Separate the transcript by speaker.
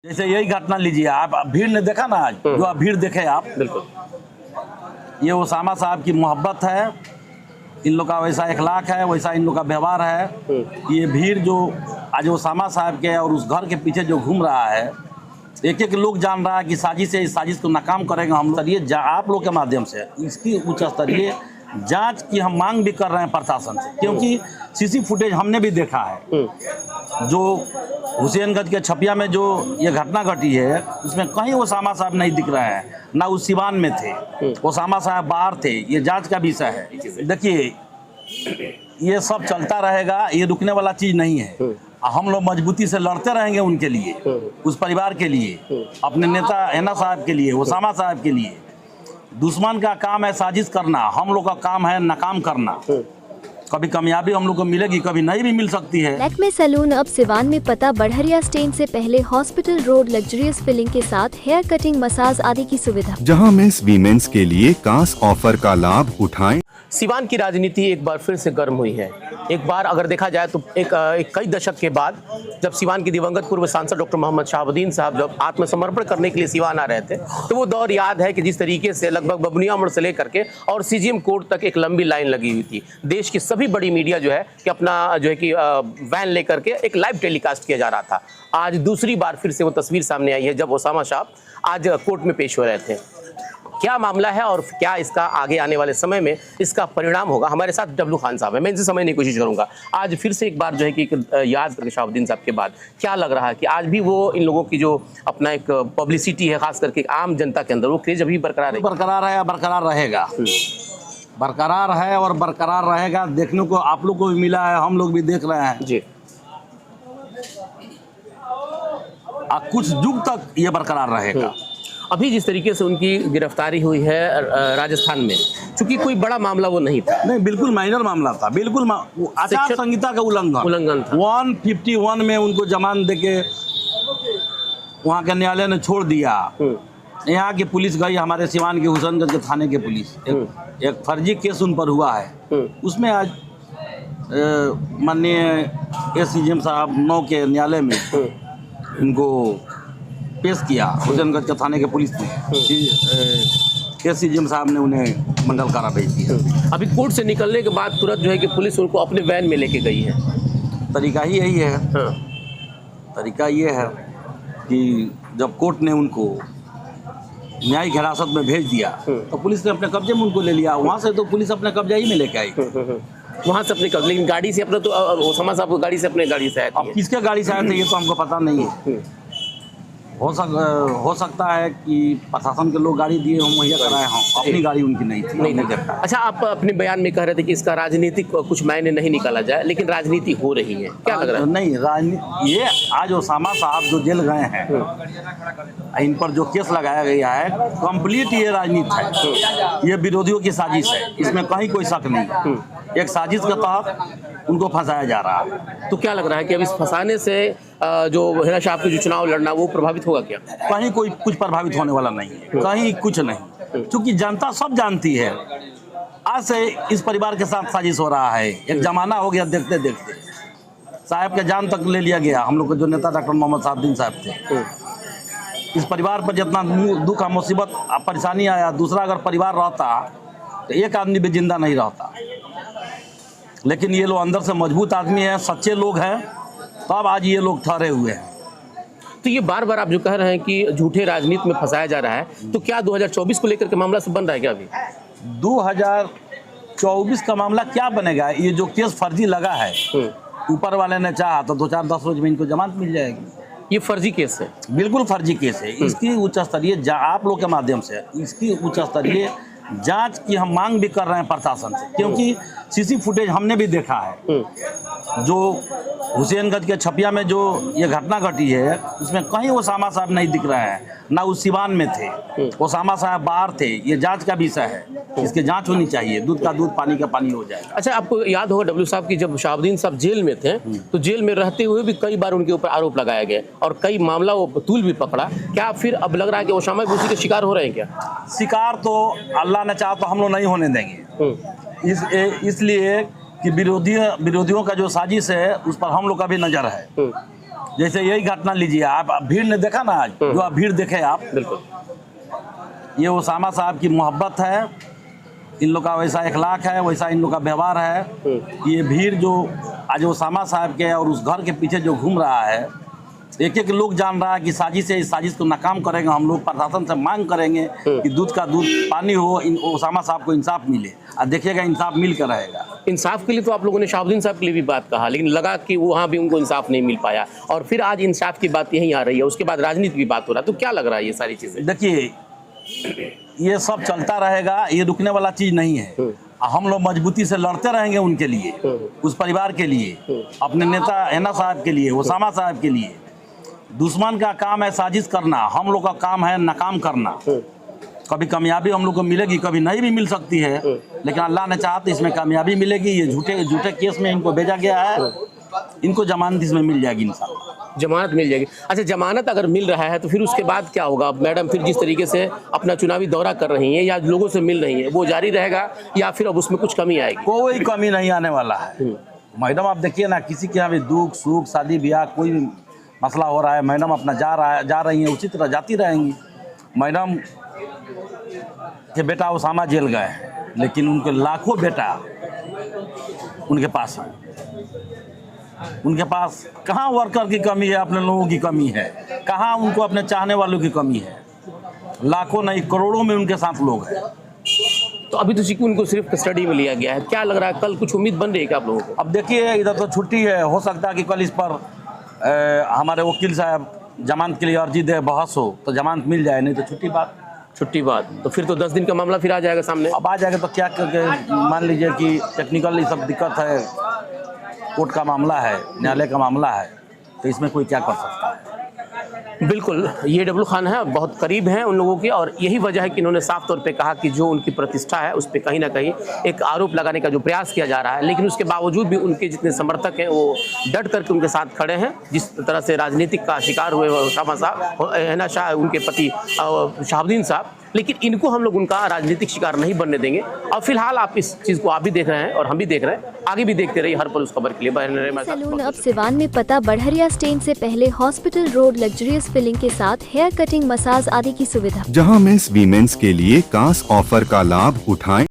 Speaker 1: जैसे यही घटना लीजिए आप, भीड़ ने देखा ना आज, जो आप भीड़ देखे आप,
Speaker 2: बिल्कुल
Speaker 1: ये ओसामा साहब की मोहब्बत है, इन लोग का वैसा इखलाक है, वैसा इन लोग का व्यवहार है। ये भीड़ जो आज ओसामा साहब के और उस घर के पीछे जो घूम रहा है, एक एक लोग जान रहा है कि साजिश है, इस साजिश को नाकाम करेंगे हम लोग। ये आप लोग के माध्यम से इसकी उच्च स्तरीय जांच की हम मांग भी कर रहे हैं प्रशासन से, क्योंकि सीसी फुटेज हमने भी देखा है। जो हुसैनगंज के छपिया में जो ये घटना घटी है, उसमें कहीं ओसामा साहब नहीं दिख रहे हैं, ना उस सिवान में थे, ओसामा साहब बाहर थे। ये जांच का विषय है। देखिए, ये सब चलता रहेगा, ये रुकने वाला चीज़ नहीं है। हम लोग मजबूती से लड़ते रहेंगे उनके लिए, उस परिवार के लिए, अपने नेता हैना साहब के लिए, ओसामा साहब के लिए। दुश्मन का काम है साजिश करना, हम लोग का काम है नाकाम करना। कभी कामयाबी हम लोग को मिलेगी, कभी नहीं भी मिल सकती है।
Speaker 3: लैक्मे सैलून अब सिवान में, पता बढ़हरिया स्टैंड से पहले, हॉस्पिटल रोड, लग्जरियस फिलिंग के साथ हेयर कटिंग, मसाज आदि की सुविधा।
Speaker 4: जहां मेंस वीमेंस के लिए खास ऑफर का लाभ उठाएं।
Speaker 2: सिवान की राजनीति एक बार फिर से गर्म हुई है। एक बार अगर देखा जाए तो एक कई दशक के बाद जब सिवान के दिवंगत पूर्व सांसद डॉक्टर मोहम्मद शहाबुद्दीन साहब जब आत्मसमर्पण करने के लिए सिवान आ रहे थे, तो वो दौर याद है कि जिस तरीके से लगभग बबुनिया मोड़ से लेकर के और सीजीएम कोर्ट तक एक लंबी लाइन लगी हुई थी। देश की सभी बड़ी मीडिया जो है कि अपना जो है कि वैन लेकर के एक लाइव टेलीकास्ट किया जा रहा था। आज दूसरी बार फिर से वो तस्वीर सामने आई है जब ओसामा साहब आज कोर्ट में पेश हो रहे थे। क्या मामला है और क्या इसका आगे आने वाले समय में इसका परिणाम होगा? हमारे साथ डब्लू खान साहब है, मैं इनसे समझने की कोशिश करूंगा। आज फिर से एक बार जो है कि याद करके शहाबुद्दीन साहब के बाद क्या लग रहा है कि आज भी वो इन लोगों की जो अपना एक पब्लिसिटी है, खास करके आम जनता के अंदर, वो क्रेज अभी बरकरार है?
Speaker 1: बरकरार है, बरकरार रहेगा, बरकरार है और बरकरार रहेगा। देखने को आप लोग को भी मिला है, हम लोग भी देख रहे हैं
Speaker 2: जी।
Speaker 1: कुछ युग तक ये बरकरार रहेगा।
Speaker 2: अभी जिस तरीके से उनकी गिरफ्तारी हुई है राजस्थान में, चूंकि कोई बड़ा मामला वो नहीं था,
Speaker 1: नहीं, बिल्कुल माइनर मामला था, बिल्कुल आचार संहिता का उल्लंघन
Speaker 2: था।
Speaker 1: 151 में उनको जमानत देके वहाँ के न्यायालय ने छोड़ दिया। यहाँ की पुलिस गई, हमारे सिवान के हुसैनगंज के थाने के पुलिस, एक फर्जी केस उन पर हुआ है। उसमें आज माननीय एसडीएम साहब 9 के न्यायालय में उनको पेश किया। हुसैनगंज के थाने के पुलिस ने, एसडीएम साहब ने उन्हें मंडल कारा भेज दिया।
Speaker 2: अभी कोर्ट से निकलने के बाद तुरंत जो है कि पुलिस उनको अपने वैन में लेके गई है।
Speaker 1: तरीका ही यही है।
Speaker 2: हाँ।
Speaker 1: तरीका ये है कि जब कोर्ट ने उनको न्यायिक हिरासत में भेज दिया तो पुलिस ने अपने कब्जे में उनको ले लिया। वहाँ से तो पुलिस अपने कब्जा ही में लेके आई।
Speaker 2: वहाँ से अपने कब्जे, लेकिन गाड़ी से अपना तो ओसामा साहब गाड़ी से अपने गाड़ी से आए थे।
Speaker 1: अब किसके गाड़ी से आए थे ये तो हमको पता नहीं है। हो सकता है कि प्रशासन के लोग गाड़ी दिए हम मुहैया कराए हों, अपनी गाड़ी उनकी नहीं थी।
Speaker 2: नहीं देखा। अच्छा, आप अपने बयान में कह रहे थे कि इसका राजनीतिक कुछ मायने नहीं निकाला जाए, लेकिन राजनीति हो रही है, क्या लग रहा है?
Speaker 1: नहीं, राजनीति ये आज ओसामा साहब जो जेल गए हैं, इन पर जो केस लगाया गया है, कंप्लीट ये राजनीति है, ये विरोधियों की साजिश है, इसमें कहीं कोई शक नहीं। एक साजिश के तहत उनको फंसाया जा रहा है।
Speaker 2: तो क्या लग रहा है कि अब इस फंसाने से जो हैना साहब की जो चुनाव लड़ना वो प्रभावित होगा क्या?
Speaker 1: कहीं कोई कुछ प्रभावित होने वाला नहीं है, कहीं कुछ नहीं, क्योंकि जनता सब जानती है। आज से इस परिवार के साथ साजिश हो रहा है। एक जमाना हो गया देखते देखते, साहब के जान तक ले लिया गया। हम लोग के जो नेता डॉक्टर मोहम्मद शहाबुद्दीन साहब थे, इस परिवार पर जितना दुख मुसीबत परेशानी आया, दूसरा अगर परिवार रहता तो एक आदमी भी जिंदा नहीं रहता। लेकिन ये लोग अंदर से मजबूत आदमी हैं, सच्चे लोग हैं, तब आज ये लोग ठहरे हुए हैं।
Speaker 2: तो ये बार बार आप जो कह रहे हैं कि झूठे राजनीति में फंसाया जा रहा है, तो क्या 2024 को लेकर के मामला सब बन रहा है क्या? अभी
Speaker 1: 2024 का मामला क्या बनेगा? ये जो केस फर्जी लगा है, ऊपर वाले ने चाहा तो 2-4-10 रोज में इनको जमानत मिल जाएगी।
Speaker 2: ये फर्जी केस है,
Speaker 1: बिल्कुल फर्जी केस है। इसकी उच्च स्तरीय आप लोग के माध्यम से इसकी उच्च स्तरीय जांच की हम मांग भी कर रहे हैं प्रशासन से, क्योंकि सीसी फुटेज हमने भी देखा है। जो हुसैनगंज के छपिया में जो ये घटना घटी है, उसमें कहीं ओसामा साहब नहीं दिख रहे हैं, ना उस सिवान में थे, ओसामा साहब बाहर थे। ये जांच का विषय है, इसकी जांच होनी चाहिए। दूध का दूध, पानी का पानी हो जाएगा।
Speaker 2: अच्छा, आपको याद होगा डब्लू साहब की जब शहाबुद्दीन साहब जेल में थे, तो जेल में रहते हुए भी कई बार उनके ऊपर आरोप लगाया गया और कई मामला वो तूल भी पकड़ा। क्या फिर अब लग रहा है कि ओसामा भी उसी के शिकार हो रहे हैं क्या?
Speaker 1: शिकार तो अल्लाह ने चाहा तो हम लोग नहीं होने देंगे। इसलिए कि विरोधियों का जो साजिश है उस पर हम लोग का भी नज़र है। जैसे यही घटना लीजिए आप, भीड़ ने देखा ना आज, जो आप भीड़ देखे आप,
Speaker 2: बिल्कुल।
Speaker 1: ये उसामा साहब की मोहब्बत है, इन लोग का वैसा इखलाक है, वैसा इन लोग का व्यवहार है कि ये भीड़ जो आज उसामा साहब के और उस घर के पीछे जो घूम रहा है, एक एक लोग जान रहा है कि साजिश है, इस साजिश को नाकाम करेंगे। हम लोग प्रशासन से मांग करेंगे कि दूध का दूध पानी हो, इन उसामा साहब को इंसाफ मिले, और देखिएगा इंसाफ मिल कर रहेगा।
Speaker 2: इंसाफ के लिए तो आप लोगों ने शहाबुद्दीन साहब के लिए भी बात कहा, लेकिन लगा कि वहाँ भी उनको इंसाफ नहीं मिल पाया, और फिर आज इंसाफ की बात यहीं आ रही है, उसके बाद राजनीति की बात हो रहा है। तो क्या लग रहा है ये सारी चीज़ें?
Speaker 1: देखिए, ये सब चलता रहेगा, ये रुकने वाला चीज़ नहीं है। हम लोग मजबूती से लड़ते रहेंगे उनके लिए, उस परिवार के लिए, अपने नेता हैना साहब के लिए, उसामा साहब के लिए। दुश्मन का काम है साजिश करना, हम लोग का काम है नाकाम करना। कभी कामयाबी हम लोग को मिलेगी, कभी नहीं भी मिल सकती है, लेकिन अल्लाह ने चाहा तो इसमें कामयाबी मिलेगी। ये झूठे केस में इनको भेजा गया है, इनको जमानत इसमें मिल जाएगी इंशाल्लाह।
Speaker 2: जमानत मिल जाएगी। अच्छा, जमानत अगर मिल रहा है तो फिर उसके बाद क्या होगा? मैडम फिर जिस तरीके से अपना चुनावी दौरा कर रही हैं या लोगों से मिल रही हैं, वो जारी रहेगा या फिर अब उसमें कुछ कमी आएगी?
Speaker 1: कोई कमी नहीं आने वाला है मैडम। आप देखिए ना, किसी के यहाँ भी दुख सुख शादी ब्याह कोई भी मसला हो रहा है, मैडम अपना जा रही हैं, उसी तरह जाती रहेंगी। मैडम के बेटा उसामा जेल गए, लेकिन उनके लाखों बेटा उनके पास हैं। उनके पास कहाँ वर्कर की कमी है, अपने लोगों की कमी है, कहाँ उनको अपने चाहने वालों की कमी है। लाखों नहीं करोड़ों में उनके साथ लोग हैं।
Speaker 2: तो अभी तो सिर्फ उनको सिर्फ कस्टडी में लिया गया है, क्या लग रहा है कल कुछ उम्मीद बन रही है क्या आप लोगों को?
Speaker 1: अब देखिए, इधर तो छुट्टी है, हो सकता है कि कल इस पर हमारे वकील साहब जमानत के लिए अर्जी दे, बहस हो तो जमानत मिल जाए, नहीं तो छुट्टी बाद तो फिर तो 10 दिन का मामला फिर आ जाएगा सामने। अब आ जाएगा तो क्या करके, मान लीजिए कि टेक्निकली सब दिक्कत है, कोर्ट का मामला है, न्यायालय का मामला है, तो इसमें कोई क्या कर सकता है।
Speaker 2: बिल्कुल, ये डब्लू खान है, बहुत करीब हैं उन लोगों के, और यही वजह है कि इन्होंने साफ तौर पे कहा कि जो उनकी प्रतिष्ठा है उस पर कहीं ना कहीं एक आरोप लगाने का जो प्रयास किया जा रहा है, लेकिन उसके बावजूद भी उनके जितने समर्थक हैं वो डट करके उनके साथ खड़े हैं। जिस तरह से राजनीतिक का शिकार हुए उसामा साहब, हैना शाह, उनके पति शहाबुद्दीन साहब, लेकिन इनको हम लोग उनका राजनीतिक शिकार नहीं बनने देंगे। और फिलहाल आप इस चीज़ को आप भी देख रहे हैं और हम भी देख रहे हैं, आगे भी देखते रहिए हर पल उस खबर के लिए।
Speaker 3: सैलून अब सिवान में पता बढ़हरिया स्टैंड से पहले हॉस्पिटल रोड, लग्जरियस फिलिंग के साथ हेयर कटिंग, मसाज आदि की सुविधा।
Speaker 4: जहां मेंस वीमेंस के लिए खास ऑफर का लाभ उठाएं।